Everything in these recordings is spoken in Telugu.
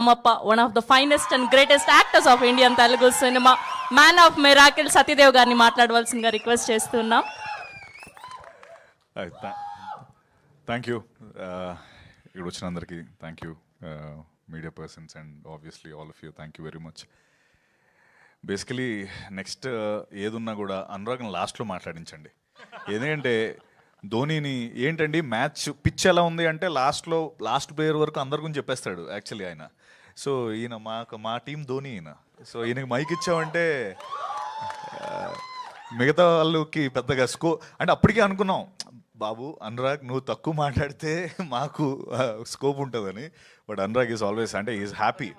Mappa, one of the finest and greatest actors of Indian Telugu cinema, man of miracle Satyadev గారిని మాట్లాడవలసిందిగా రిక్వెస్ట్ చేస్తున్నాం. థ్యాంక్ యూ ఇక్కడ వచ్చిన అందరికీ thank you media persons and obviously all of you thank you very much. Basically next ఏదున్నా కూడా అనురాగ్ని లాస్ట్లో మాట్లాడించండి. ఎందుకంటే ధోనీని ఏంటండి మ్యాచ్ పిచ్ ఎలా ఉంది అంటే లాస్ట్ ప్లేయర్ వరకు అందరి గురించి చెప్పేస్తాడు యాక్చువల్లీ ఆయన. సో ఈయన మా టీం ధోని ఈయన. సో ఈయనకి మైక్ ఇచ్చామంటే మిగతా వాళ్ళకి పెద్దగా అంటే అప్పటికే అనుకున్నాం బాబు అనురాగ్ నువ్వు తక్కువ మాట్లాడితే మాకు స్కోప్ ఉంటుందని. బట్ అనురాగ్ ఈజ్ ఆల్వేస్ అంటే ఈజ్ హ్యాపీ.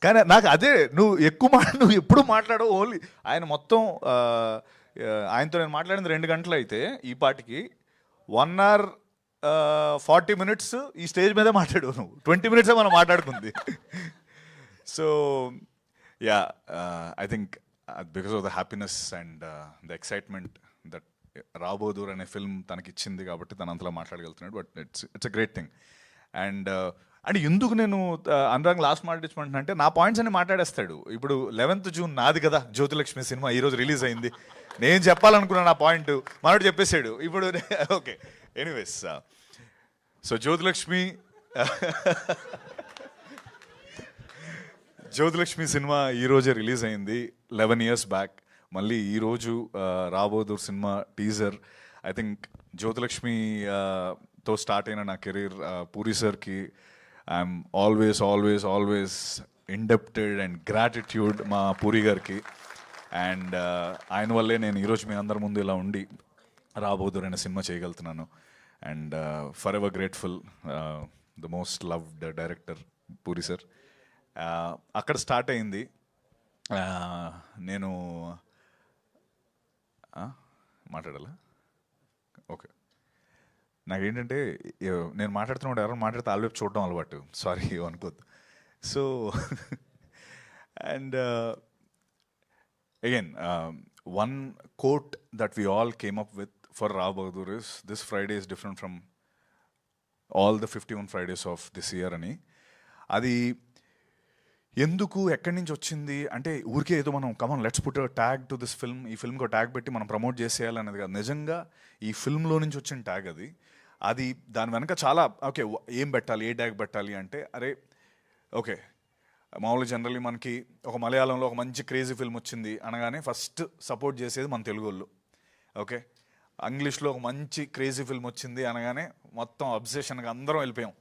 కానీ నాకు అదే నువ్వు ఎప్పుడు మాట్లాడవు ఓన్లీ ఆయన మొత్తం ఆయనతో నేను మాట్లాడింది 2 గంటలు అయితే ఈ పాటికి 1 hour 40 minutes ఈ స్టేజ్ మీదే మాట్లాడు నువ్వు 20 minutes మనం మాట్లాడుకుంది. So yeah I think because of the happiness and the excitement that Rao Bahadur అనే ఫిల్మ్ తనకి ఇచ్చింది కాబట్టి తను అంతలా మాట్లాడగలుగుతున్నాడు. But it's a great thing. And అంటే ఎందుకు నేను అనురాగ్ లాస్ట్ మాట్లాడించమంటున్నా అంటే నా పాయింట్స్ అన్ని మాట్లాడేస్తాడు. ఇప్పుడు 11th June నాది కదా జ్యోతిలక్ష్మి సినిమా ఈరోజు రిలీజ్ అయింది. నేను చెప్పాలనుకున్నాను నా పాయింట్ మనోడు చెప్పేశాడు. ఇప్పుడు okay anyways so Jyothilakshmi cinema ఈరోజే రిలీజ్ అయింది 11 years బ్యాక్. మళ్ళీ ఈరోజు Rao Bahadur cinema teaser. I think జ్యోతిలక్ష్మితో స్టార్ట్ అయిన నా కెరీర్ పూరి సార్కి I'm always indebted and gratitude మా పూరి గారికి. అండ్ ఆయన వల్లే నేను ఈరోజు మీ అందరి ముందు ఇలా ఉండి రాబోదూర్ అనే సినిమా చేయగలుగుతున్నాను. And for ever grateful the most loved director puri sir. అక్కడ స్టార్ట్ అయింది. నేను మాట్లాడాలా? ఓకే. నాకేంటంటే నేను మాట్లాడుతున్నప్పుడు ఎవరైనా మాట్లాడితే ఆల్వేపు చూడడం అలవాటు. సారీ అనుకోద్దు. So and again, one quote that we all came up with for Rao Bahadur is, this Friday is different from all the 51 Fridays of this year అని. అది ఎందుకు ఎక్కడి నుంచి వచ్చింది అంటే ఊరికే ఏదో మనం come on let's put tag to this film, ఈ ఫిల్మ్కి ట్యాగ్ పెట్టి మనం ప్రమోట్ చేసేయాలనేది కాదు. నిజంగా ఈ ఫిల్మ్లో నుంచి వచ్చిన ట్యాగ్ అది దాని వెనక చాలా ఓకే ఏం పెట్టాలి, ఏ ట్యాగ్ పెట్టాలి అంటే అరే ఓకే మామూలుగా జనరల్లీ మనకి ఒక మలయాళంలో ఒక మంచి క్రేజీ ఫిల్మ్ వచ్చింది అనగానే ఫస్ట్ సపోర్ట్ చేసేది మన తెలుగు వాళ్ళు. ఓకే ఇంగ్లీష్లో ఒక మంచి క్రేజీ ఫిల్మ్ వచ్చింది అనగానే మొత్తం అబ్సెషన్గా అందరం వెళ్ళిపోయాం.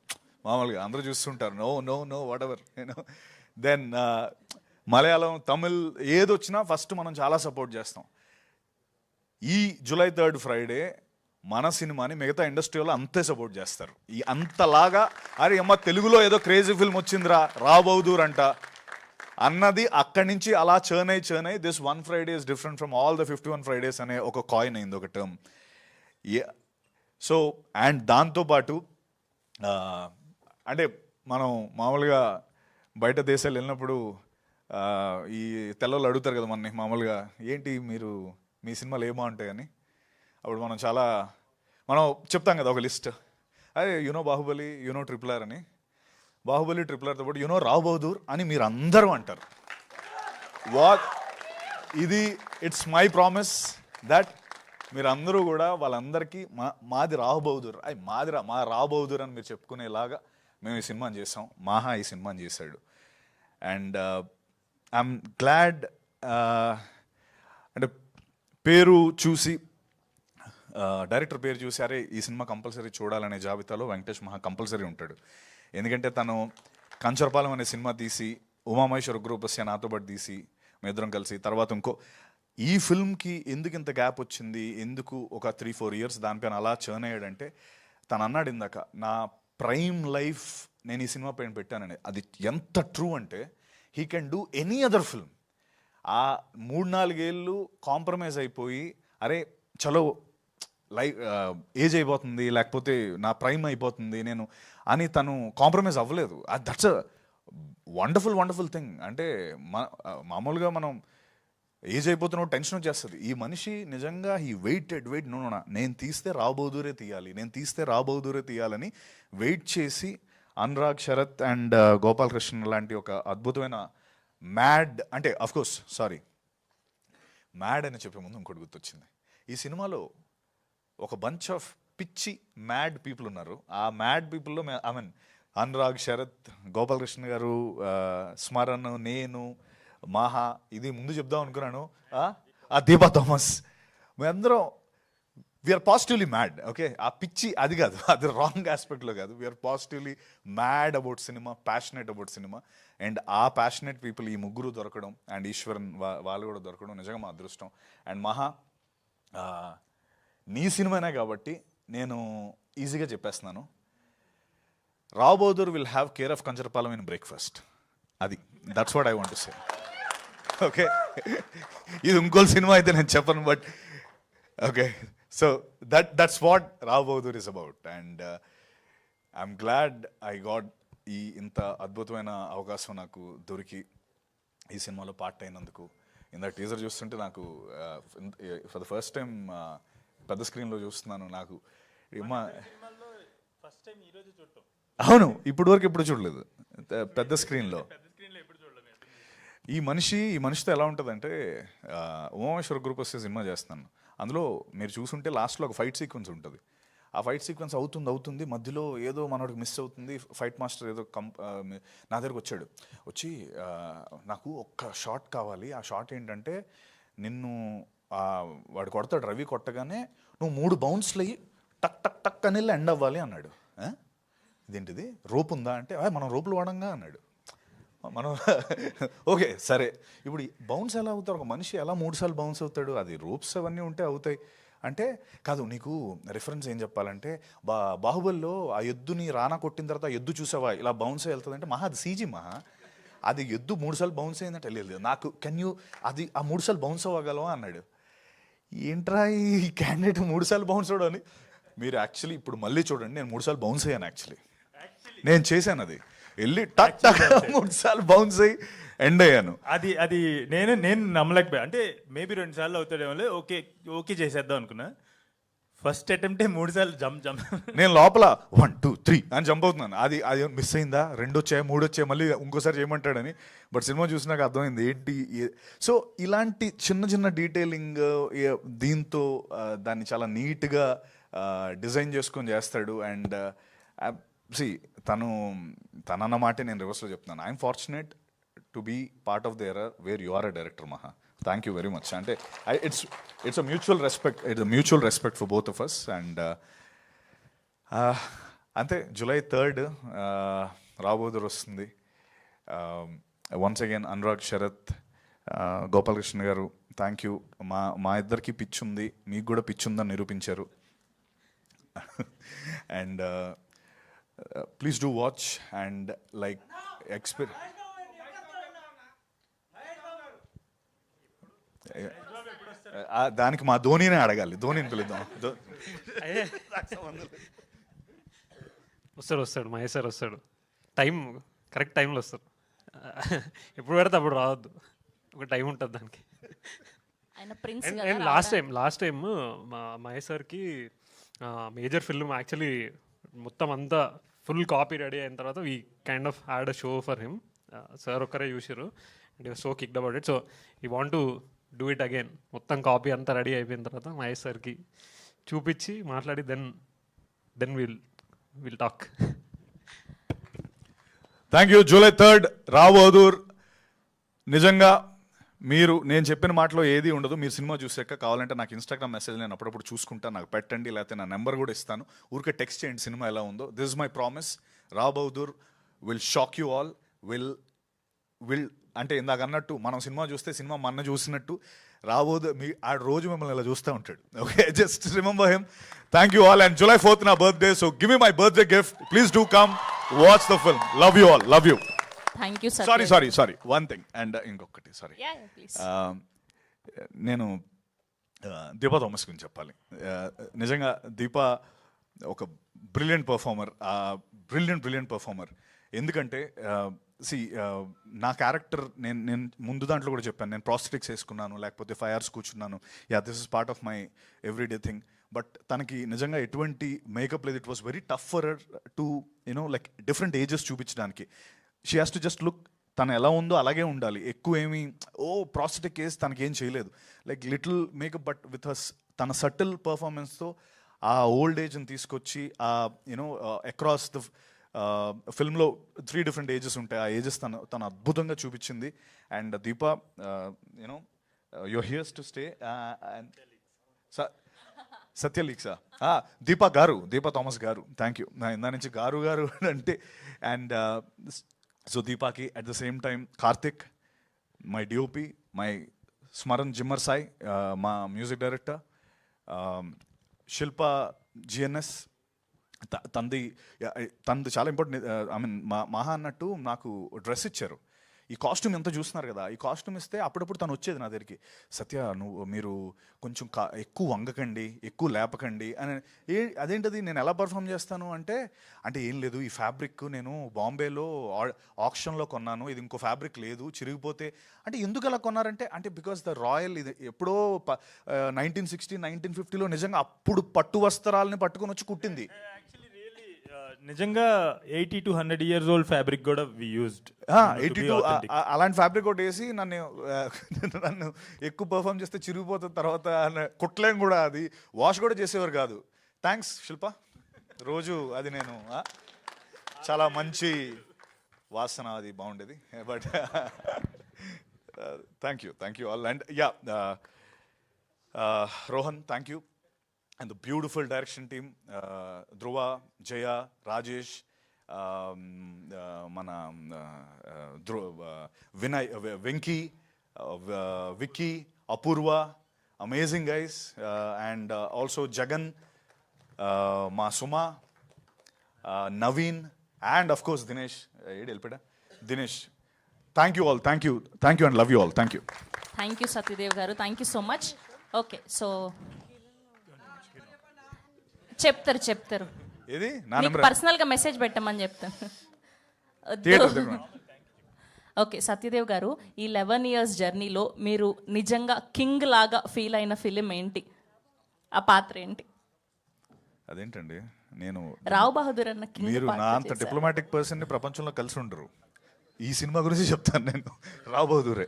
మామూలుగా అందరూ చూస్తుంటారు no whatever you know. Then Malayalam Tamil ఏదొచ్చినా ఫస్ట్ మనం చాలా సపోర్ట్ చేస్తాం. ఈ July 3rd Friday మన సినిమాని మిగతా ఇండస్ట్రీలో అంతే సపోర్ట్ చేస్తారు. ఈ అంతలాగా అరే అమ్మ తెలుగులో ఏదో క్రేజీ ఫిల్మ్ వచ్చిందిరా రాబోదూర్ అంట అన్నది అక్కడి నుంచి అలా చర్న్ అయ్యి this 1 Friday is different from all the 51 Fridays అనే ఒక కాయిన్ అయింది, ఒక టర్మ్. సో అండ్ దాంతోపాటు అంటే మనం మామూలుగా బయట దేశాలు వెళ్ళినప్పుడు ఈ తెల్లవాళ్ళు అడుగుతారు కదా మనని మామూలుగా ఏంటి మీరు మీ సినిమాలు ఏమో ఉంటాయని. అప్పుడు మనం చెప్తాం కదా ఒక లిస్ట్, అదే యూనో బాహుబలి, యూనో RRR అని. బాహుబలి RRRతో పాటు యూనో రావ్ బహదూర్ అని మీరు అందరూ అంటారు. ఇది ఇట్స్ మై ప్రామిస్ దట్ మీరు అందరూ కూడా వాళ్ళందరికీ మాది రావ్ బహదూర్ మా రావ్ బహదూర్ అని మీరు చెప్పుకునేలాగా మేము ఈ సినిమాని చేసాం. మాహా ఈ సినిమాని చేశాడు. అండ్ ఐఎమ్ గ్లాడ్ అంటే పేరు చూసి డైరెక్టర్ పేరు చూసి అరే ఈ సినిమా కంపల్సరీ చూడాలనే జాబితాలో వెంకటేష్ మహా కంపల్సరీ ఉంటాడు. ఎందుకంటే తను కంచరపాలెం అనే సినిమా తీసి ఉమామహేశ్వర గ్రూపస్య నాతో పాటు తీసి మేమిద్దరం కలిసి తర్వాత ఇంకో ఈ ఫిల్మ్కి ఎందుకు ఇంత గ్యాప్ వచ్చింది, ఎందుకు ఒక 3-4 years దానిపైన అలా చర్న్ అయ్యాడంటే తను అన్నాడు ఇందాక నా ప్రైమ్ లైఫ్ నేను ఈ సినిమా పైన పెట్టానని. అది ఎంత ట్రూ అంటే he can do any other film. ఆ 3-4 ఏళ్ళు కాంప్రమైజ్ అయిపోయి అరే చలో ఏజ్ అయిపోతుంది లేకపోతే నా ప్రైమ్ అయిపోతుంది నేను అని తను కాంప్రమైజ్ అవ్వలేదు. That's a wonderful thing. అంటే మామూలుగా మనం ఏజ్ అయిపోతున్న టెన్షన్ వచ్చేస్తుంది. ఈ మనిషి నిజంగా హీ వెయిట్ నేను తీస్తే రాబోదూరే తీయాలని వెయిట్ చేసి అనురాగ్ శరత్ అండ్ గోపాలకృష్ణ లాంటి ఒక అద్భుతమైన మ్యాడ్, అంటే అఫ్కోర్స్ సారీ మ్యాడ్ అని చెప్పే ముందు ఇంకోటి గుర్తొచ్చింది. ఈ సినిమాలో ఒక బంచ్ ఆఫ్ పిచ్చి మ్యాడ్ పీపుల్ ఉన్నారు. ఆ మ్యాడ్ పీపుల్లో ఐ మీన్ అనురాగ్ శరత్, గోపాలకృష్ణ గారు, స్మరణ్, నేను, మాహా, ఇది ముందు చెప్దాం అనుకున్నాను, ఆ దీపా థామస్, మేమందరం వీఆర్ పాజిటివ్లీ మ్యాడ్. ఓకే, ఆ పిచ్చి అది కాదు, అది రాంగ్ ఆస్పెక్ట్లో కాదు. We're positively mad about cinema, passionate about cinema. And ఆ ప్యాషనెట్ పీపుల్ ఈ ముగ్గురు దొరకడం, అండ్ ఈశ్వరన్ వాళ్ళు కూడా దొరకడం నిజంగా మా అదృష్టం. అండ్ మహా, నీ సినిమానే కాబట్టి నేను ఈజీగా చెప్పేస్తున్నాను, Rao Bahadur will have care of Kancharapalem in breakfast. అది that's what I want to say. Okay, ఇది ఇంకో సినిమా అయితే నేను చెప్పను, but okay, so that's what Rao Bahadur is about. And I'm glad I got ఈ ఇంత అద్భుతమైన అవకాశం నాకు దొరికి ఈ సినిమాలో పార్ట్ అయినందుకు. ఇందాక టీజర్ చూస్తుంటే నాకు ఫర్ ద ఫస్ట్ టైం పెద్ద స్క్రీన్లో చూస్తున్నాను. నాకు అవును, ఇప్పుడు వరకు ఎప్పుడు చూడలేదు పెద్ద స్క్రీన్లో. ఈ మనిషితో ఎలా ఉంటుందంటే, ఉమామేశ్వర గ్రూప్ వస్తే సినిమా చేస్తున్నాను, అందులో మీరు చూసుంటే లాస్ట్లో ఒక ఫైట్ సీక్వెన్స్ ఉంటుంది. ఆ ఫైట్ సీక్వెన్స్ అవుతుంది, మధ్యలో ఏదో మనోడికి మిస్ అవుతుంది. ఫైట్ మాస్టర్ ఏదో నా దగ్గరకు వచ్చి నాకు ఒక్క షాట్ కావాలి. ఆ షాట్ ఏంటంటే, నిన్ను వాడు కొడతాడు, రవి కొట్టగానే నువ్వు 3 బౌన్స్లు అయ్యి టక్ టక్ టక్ అని ఎండ్ అవ్వాలి అన్నాడు. ఇదేంటిది, రోప్ ఉందా అంటే, మనం రోపులు వాడంగా అన్నాడు. మనం ఓకే సరే, ఇప్పుడు బౌన్స్ ఎలా అవుతారు, ఒక మనిషి ఎలా 3 సార్లు బౌన్స్ అవుతాడు, అది రోప్స్ అవన్నీ ఉంటే అవుతాయి అంటే. కాదు, నీకు రిఫరెన్స్ ఏం చెప్పాలంటే, బాహుబలిలో ఆ ఎద్దుని రానా కొట్టిన తర్వాత ఎద్దు చూసావా ఇలా బౌన్స్ వెళ్తుంది అంటే, మహా అది సీజీ, మహా అది ఎద్దు 3 సార్లు బౌన్స్ అయిందంటే లేదు నాకు, కెన్ యూ అది ఆ 3 సార్లు బౌన్స్ అవ్వగలవా అన్నాడు. ఏంట్రా ఈ క్యాండిడేట్ 3 సార్లు బౌన్స్ అవడం అని. మీరు యాక్చువల్లీ ఇప్పుడు మళ్ళీ చూడండి, నేను 3 సార్లు బౌన్స్ అయ్యాను. యాక్చువల్లీ నేను చేశాను, అది వెళ్ళి టక్ టక్ 3 సార్లు బౌన్స్ అయ్యి ఎండ్ అయ్యాను. అది నేను నమ్మలేకపోయా. అంటే మేబీ 2 సార్లు అవుతాడేమో, ఓకే చేసేద్దాం అనుకున్నా. ఫస్ట్ అటెంప్టే 3 సార్లు జంప్. నేను లోపల 1 2 3 అని జంప్ అవుతున్నాను. అది మిస్ అయిందా, 2 వచ్చాయి 3 వచ్చాయి, మళ్ళీ ఇంకోసారి చేయమంటాడని. బట్ సినిమా చూసినాక అర్థమైంది ఏంటి. సో ఇలాంటి చిన్న డీటెయిలింగ్ దీంతో దాన్ని చాలా నీట్గా డిజైన్ చేసుకొని చేస్తాడు. అండ్ తనన్న మాటే నేను రివర్స్లో చెప్తున్నాను. I'm fortunate to be part of the era where you are a director, Maha. Thank you very much. అంటే it's a mutual respect for both of us. And అంతే, July 3rd రావ్ బహదూర్ వస్తుంది. Once again Anurag Sharath, Gopalakrishna garu, thank you. మా ఇద్దరికి పిచ్ ఉంది, మీకు కూడా పిచ్ ఉందని నిరూపించారు. And please do watch and like దానికి మా ధోనినే అడగాలి, ధోనిని పిలుద్దాం. వస్తాడు మహేష్ సార్ వస్తాడు, కరెక్ట్ టైంలో వస్తారు. ఎప్పుడు పెడితే అప్పుడు రావద్దు, ఒక టైం ఉంటుంది దానికి. అండ్ లాస్ట్ టైం మా మహేష్ సార్కి మేజర్ ఫిల్మ్ యాక్చువల్లీ మొత్తం అంతా ఫుల్ కాపీ రెడీ అయిన తర్వాత we kind of had a show for him. Sir ఒక్కరే చూసారు and so kicked about it. So we want to do it again. మొత్తం కాపీ అంతా రెడీ అయిపోయిన తర్వాత మహేష్ సార్కి చూపించి మాట్లాడి then will talk. Thank you. July 3rd Rao Bahadur. నిజంగా నేను చెప్పిన మాటలో ఏది ఉండదు. మీరు సినిమా చూసాక కావాలంటే నాకు ఇన్స్టాగ్రామ్ మెసేజ్ నేను అప్పుడప్పుడు చూసుకుంటాను, నాకు పెట్టండి, లేకపోతే నా నెంబర్ కూడా ఇస్తాను. ఊరికే టెక్స్ట్ చేయండి సినిమా ఎలా ఉందో. This is my promise. Rao Bahadur will shock you all. Will అంటే ఇందాక అన్నట్టు, మనం సినిమా చూస్తే సినిమా మన చూసినట్టు రావ్ బహదూర్ ఆ రోజు మిమ్మల్ని ఇలా చూస్తూ ఉంటాడు. Okay, just remember him. Thank you all. And July 4th నా birthday, so give me my birthday gift. Please do come watch the film. Love you all. Love you. Thank you sir. Sorry one thing and ఇంకొకటి సారీ, నేను దీపా థామస్ గురించి చెప్పాలి. నిజంగా దీపా ఒక బ్రిలియంట్ పర్ఫార్మర్. ఎందుకంటే నా క్యారెక్టర్ నేను ముందు దాంట్లో కూడా చెప్పాను, నేను ప్రాస్థెటిక్స్ వేసుకున్నాను, లేకపోతే 5 hours కూర్చున్నాను. This is part of my everyday thing. But తనకి నిజంగా ఎటువంటి మేకప్ లేదు. It was very tough for to you know like different ages చూపించడానికి. She has to just look, తను ఎలా ఉందో అలాగే ఉండాలి. ఎక్కువ ఏమి ప్రాస్థెటిక్ కేస్ తనకి ఏం చేయలేదు, like little makeup, but with her తన సటిల్ పర్ఫార్మెన్స్తో ఆ ఓల్డ్ ఏజ్ని తీసుకొచ్చి ఆ యూనో అక్రాస్ ద ఫిల్మ్లో 3 different ఏజెస్ ఉంటాయి. ఆ ఏజెస్ తను అద్భుతంగా చూపించింది. And Deepa you know your here's to stay. సత్యలీక్సా దీపా థామస్ గారు, థ్యాంక్ యూ. నా ఇందా నుంచి గారు అంటే. అండ్ సో దీపాకి at the same time Karthik, my DOP, my Smaran జిమ్మర్ సాయి, మా మ్యూజిక్ డైరెక్టర్, శిల్ప జిఎన్ఎస్, తనది చాలా ఇంపార్టెంట్. ఐ మీన్ మహా అన్నట్టు నాకు డ్రెస్ ఇచ్చారు. ఈ కాస్ట్యూమ్ ఎంత చూస్తున్నారు కదా, ఈ కాస్ట్యూమ్ ఇస్తే అప్పుడప్పుడు తను వచ్చేది నా దగ్గరికి, సత్య మీరు కొంచెం ఎక్కువ వంగకండి, ఎక్కువ లేపకండి అని. అదేంటది, నేను ఎలా పర్ఫామ్ చేస్తాను అంటే ఏం లేదు, ఈ ఫ్యాబ్రిక్ నేను బాంబేలో ఆక్షన్లో కొన్నాను, ఇది ఇంకో ఫ్యాబ్రిక్ లేదు, చిరిగిపోతే. అంటే ఎందుకు అలా కొన్నారంటే బికాస్ ద రాయల్, ఇది ఎప్పుడో 1960, 1950లో నిజంగా అప్పుడు పట్టు వస్త్రాలని పట్టుకొని వచ్చి కుట్టింది. నిజంగా 80 to 100 years old ఫ్యాబ్రిక్ కూడా వి యూజ్డ్. 82 అలాంటి ఫ్యాబ్రిక్ ఒకటి వేసి నన్ను ఎక్కువ పర్ఫామ్ చేస్తే చిరిగిపోతుంది తర్వాత కుట్టలేం కూడా, అది వాష్ కూడా చేసేవారు కాదు. థ్యాంక్స్ శిల్ప, రోజు అది నేను చాలా మంచి వాసన, అది బాగుండేది. But thank you all. And yeah Rohan, thank you. And the beautiful direction team, Dhruva, Jaya, Rajesh, Vinay, Venki, Vicky, Apurva, amazing guys, and also Jagan, Ma Suma, Naveen, and of course Dinesh. Dinesh, thank you all, thank you and love you all, thank you. Thank you Satyadev garu, thank you so much. Okay, so చెప్తారు ఏది నా మీకు నెంబర్ పర్సనల్గా మెసేజ్ పెట్టమని చెప్తాను. థియేటర్. ఓకే, సత్యదేవ్ గారు, ఈ 11 years జర్నీలో మీరు నిజంగా కింగ్ లాగా ఫీల్ అయిన ఫిలిం ఏంటి? ఆ పాత్ర ఏంటి? అదేంటండి, నేను రావ్ బహదూర్ అన్న కింగ్ మీరు నా అంత డిప్లొమాటిక్ పర్సన్ని ప్రపంచంలో కలిసి ఉండరు. ఈ సినిమా గురించి చెప్తాను నేను. రావ్ బహదూర్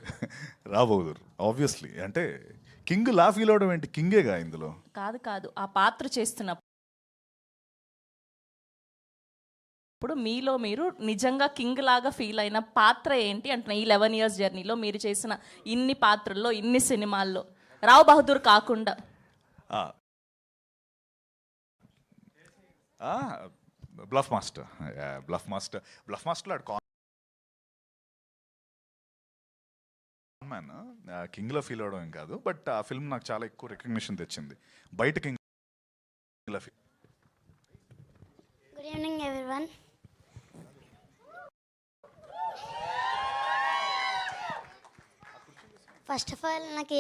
ఆబ్వియస్లీ. అంటే కింగ్ లా ఫీల్ అవడం ఏంటి, కింగేగా ఇందులో. కాదు, ఆ పాత్ర చేస్తున్నప్పుడు మీలో మీరు నిజంగా కింగ్ లాగా ఫీల్ అయిన పాత్ర ఏంటి అంటున్నా. ఈ 11 years జర్నీలో మీరు చేసిన ఇన్ని పాత్రల్లో, ఇన్ని సినిమాల్లో, రావ్ బహదూర్ కాకుండా. బ్లఫ్ మాస్టర్ మ్యాన్ కింగ్లో ఫీల్ అవడం ఏం కాదు, బట్ ఆ ఫిల్మ్ నాకు చాలా ఎక్కువ రికగ్నిషన్ తెచ్చింది బయట. కింగ్లో feel. Good evening everyone. First of all నాకు